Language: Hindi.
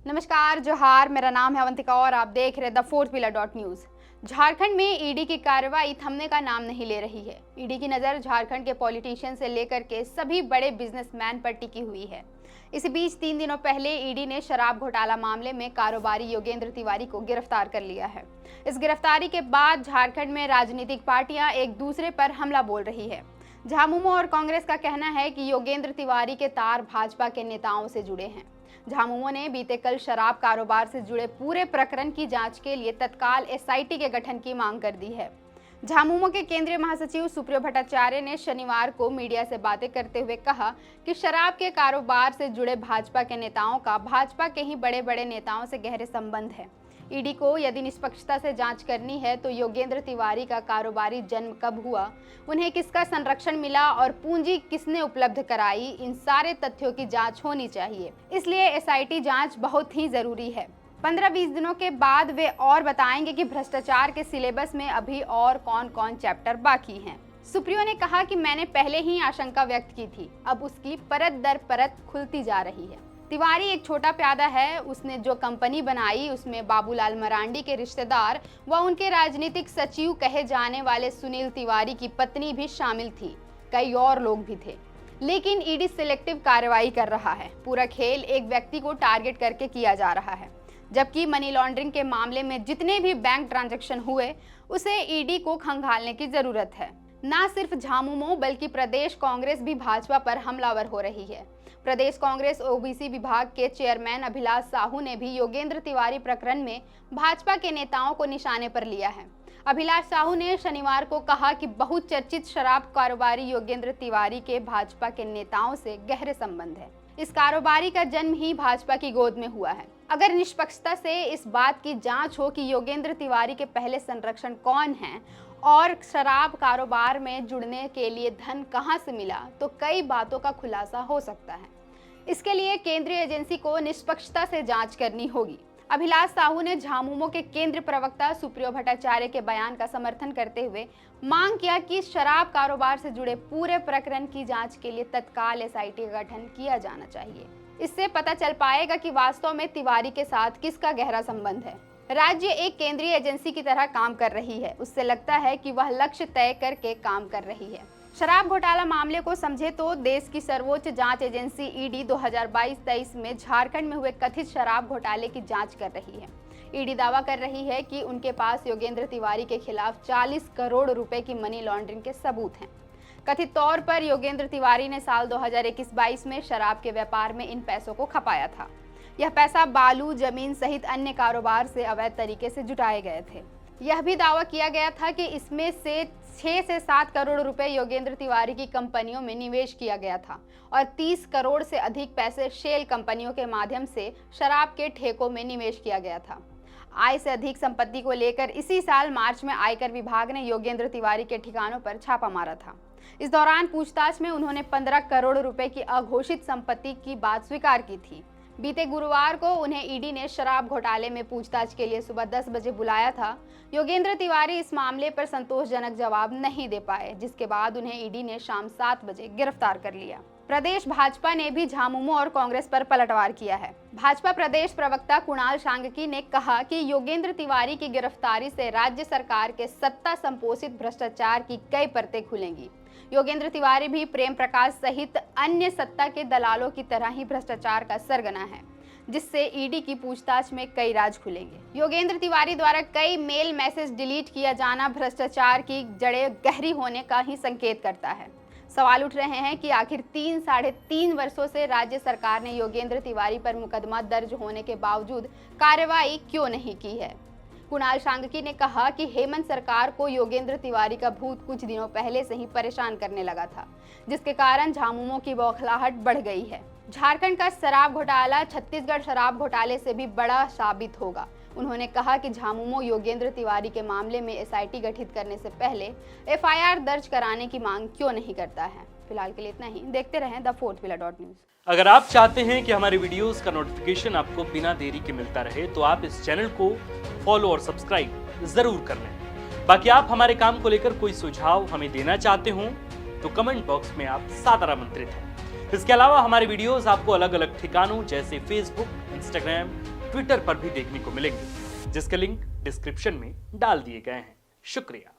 नमस्कार, जोहार। मेरा नाम है अवंतिका और आप देख रहे the fourth pillar dot news. Jharkhand में ईडी की कार्रवाई थमने का नाम नहीं ले रही है। ईडी की नज़र झारखंड के पॉलिटिशियन से लेकर के सभी बड़े बिजनेसमैन पर टिकी हुई है। इसी बीच 3 दिनों पहले ईडी ने शराब घोटाला मामले में कारोबारी योगेंद्र तिवारी को गिरफ्तार कर लिया है। इस गिरफ्तारी के बाद झारखंड में राजनीतिक पार्टियां एक दूसरे पर हमला बोल रही है। झामुमो और कांग्रेस का कहना है कि योगेंद्र तिवारी के तार भाजपा के नेताओं से जुड़े हैं। झामुमो ने बीते कल शराब कारोबार से जुड़े पूरे प्रकरण की जांच के लिए तत्काल एसआईटी के गठन की मांग कर दी है। झामुमो के केंद्रीय महासचिव सुप्रियो भट्टाचार्य ने शनिवार को मीडिया से बातें करते हुए कहा कि शराब के कारोबार से जुड़े भाजपा के नेताओं का भाजपा के ही बड़े बड़े नेताओं से गहरे संबंध है। ईडी को यदि निष्पक्षता से जांच करनी है तो योगेंद्र तिवारी का कारोबारी जन्म कब हुआ, उन्हें किसका संरक्षण मिला और पूंजी किसने उपलब्ध कराई, इन सारे तथ्यों की जांच होनी चाहिए। इसलिए एसआईटी जांच बहुत ही जरूरी है। 15-20 दिनों के बाद वे और बताएंगे कि भ्रष्टाचार के सिलेबस में अभी और कौन कौन चैप्टर बाकी हैं। सुप्रियो ने कहा कि मैंने पहले ही आशंका व्यक्त की थी, अब उसकी परत दर परत खुलती जा रही है। तिवारी एक छोटा प्यादा है। उसने जो कंपनी बनाई उसमें बाबूलाल मरांडी के रिश्तेदार व उनके राजनीतिक सचिव कहे जाने वाले सुनील तिवारी की पत्नी भी शामिल थी। कई और लोग भी थे, लेकिन ईडी सिलेक्टिव कार्रवाई कर रहा है। पूरा खेल एक व्यक्ति को टारगेट करके किया जा रहा है, जबकि मनी लॉन्ड्रिंग के मामले में जितने भी बैंक ट्रांजैक्शन हुए उसे ईडी को खंगालने की जरूरत है। न सिर्फ झामुमो बल्कि प्रदेश कांग्रेस भी भाजपा पर हमलावर हो रही है। प्रदेश कांग्रेस ओबीसी विभाग के चेयरमैन अभिलाष साहू ने भी योगेंद्र तिवारी प्रकरण में भाजपा के नेताओं को निशाने पर लिया है। अभिलाष साहू ने शनिवार को कहा कि बहुचर्चित शराब कारोबारी योगेंद्र तिवारी के भाजपा के नेताओं से गहरे संबंध है। इस कारोबारी का जन्म ही भाजपा की गोद में हुआ है। अगर निष्पक्षता से इस बात की जांच हो कि योगेंद्र तिवारी के पहले संरक्षण कौन हैं और शराब कारोबार में जुड़ने के लिए धन कहां से मिला, तो कई बातों का खुलासा हो सकता है। इसके लिए केंद्रीय एजेंसी को निष्पक्षता से जांच करनी होगी। अभिलाष साहू ने झामुमो के केंद्रीय प्रवक्ता सुप्रियो भट्टाचार्य के बयान का समर्थन करते हुए मांग किया कि शराब कारोबार से जुड़े पूरे प्रकरण की जांच के लिए तत्काल एसआईटी का गठन किया जाना चाहिए। इससे पता चल पाएगा कि वास्तव में तिवारी के साथ किसका गहरा संबंध है। राज्य एक केंद्रीय एजेंसी की तरह काम कर रही है। उससे लगता है कि वह लक्ष्य तय करके काम कर रही है। शराब घोटाला मामले को समझे तो देश की सर्वोच्च जांच एजेंसी ईडी 2022-23 में झारखंड में हुए कथित शराब घोटाले की जांच कर रही है। ईडी दावा कर रही है कि उनके पास योगेंद्र तिवारी के खिलाफ 40 करोड़ रुपए की मनी लॉन्ड्रिंग के सबूत हैं। कथित तौर पर योगेंद्र तिवारी ने साल 2021-22 में शराब के व्यापार में इन पैसों को खपाया था। यह पैसा बालू, जमीन सहित अन्य कारोबार से अवैध तरीके से जुटाए गए थे। यह भी दावा किया गया था कि इसमें से 6 से 7 करोड़ रुपए योगेंद्र तिवारी की कंपनियों में निवेश किया गया था और 30 करोड़ से अधिक पैसे शेल कंपनियों के माध्यम से शराब के ठेकों में निवेश किया गया था। आय से अधिक संपत्ति को लेकर इसी साल मार्च में आयकर विभाग ने योगेंद्र तिवारी के ठिकानों पर छापा मारा था। इस दौरान पूछताछ में उन्होंने 15 करोड़ रुपए की अघोषित संपत्ति की बात स्वीकार की थी। बीते गुरुवार को उन्हें ईडी ने शराब घोटाले में पूछताछ के लिए सुबह 10 बजे बुलाया था। योगेंद्र तिवारी इस मामले पर संतोषजनक जवाब नहीं दे पाए, जिसके बाद उन्हें ईडी ने शाम 7 बजे गिरफ्तार कर लिया। प्रदेश भाजपा ने भी झामुमो और कांग्रेस पर पलटवार किया है। भाजपा प्रदेश प्रवक्ता कुणाल सांगकी ने कहा कि योगेंद्र तिवारी की गिरफ्तारी से राज्य सरकार के सत्ता संपोषित भ्रष्टाचार की कई परतें खुलेंगी। योगेंद्र तिवारी भी प्रेम प्रकाश सहित अन्य सत्ता के दलालों की तरह ही भ्रष्टाचार का सरगना है, जिससे ईडी की पूछताछ में कई राज खुलेंगे। योगेंद्र तिवारी द्वारा कई मेल मैसेज डिलीट किया जाना भ्रष्टाचार की जड़ें गहरी होने का ही संकेत करता है। सवाल उठ रहे हैं कि आखिर 3-3.5 वर्षों से राज्य सरकार ने योगेंद्र तिवारी पर मुकदमा दर्ज होने के बावजूद कार्रवाई क्यों नहीं की है। कुणाल सांगकी ने कहा कि हेमंत सरकार को योगेंद्र तिवारी का भूत कुछ दिनों पहले से ही परेशान करने लगा था, जिसके कारण झामुमो की बौखलाहट बढ़ गई है। झारखंड का शराब घोटाला छत्तीसगढ़ शराब घोटाले से भी बड़ा साबित होगा। उन्होंने कहा कि झामुमो योगेंद्र तिवारी के मामले में एसआईटी गठित करने से पहले एफआईआर दर्ज कराने की मांग क्यों नहीं करता है। फिलहाल के लिए इतना ही। देखते रहें the fourth pillar dot news. अगर आप चाहते हैं कि हमारे वीडियोस का नोटिफिकेशन आपको बिना देरी के मिलता रहे तो आप इस चैनल को फॉलो और सब्सक्राइब जरूर कर लें। बाकी आप हमारे काम को लेकर कोई सुझाव हमें देना चाहते हो तो कमेंट बॉक्स में आप सादर आमंत्रित हैं। इसके अलावा हमारे वीडियोस आपको अलग अलग ठिकानों जैसे फेसबुक, इंस्टाग्राम, ट्विटर पर भी देखने को मिलेंगे, जिसके लिंक डिस्क्रिप्शन में डाल दिए गए हैं। शुक्रिया।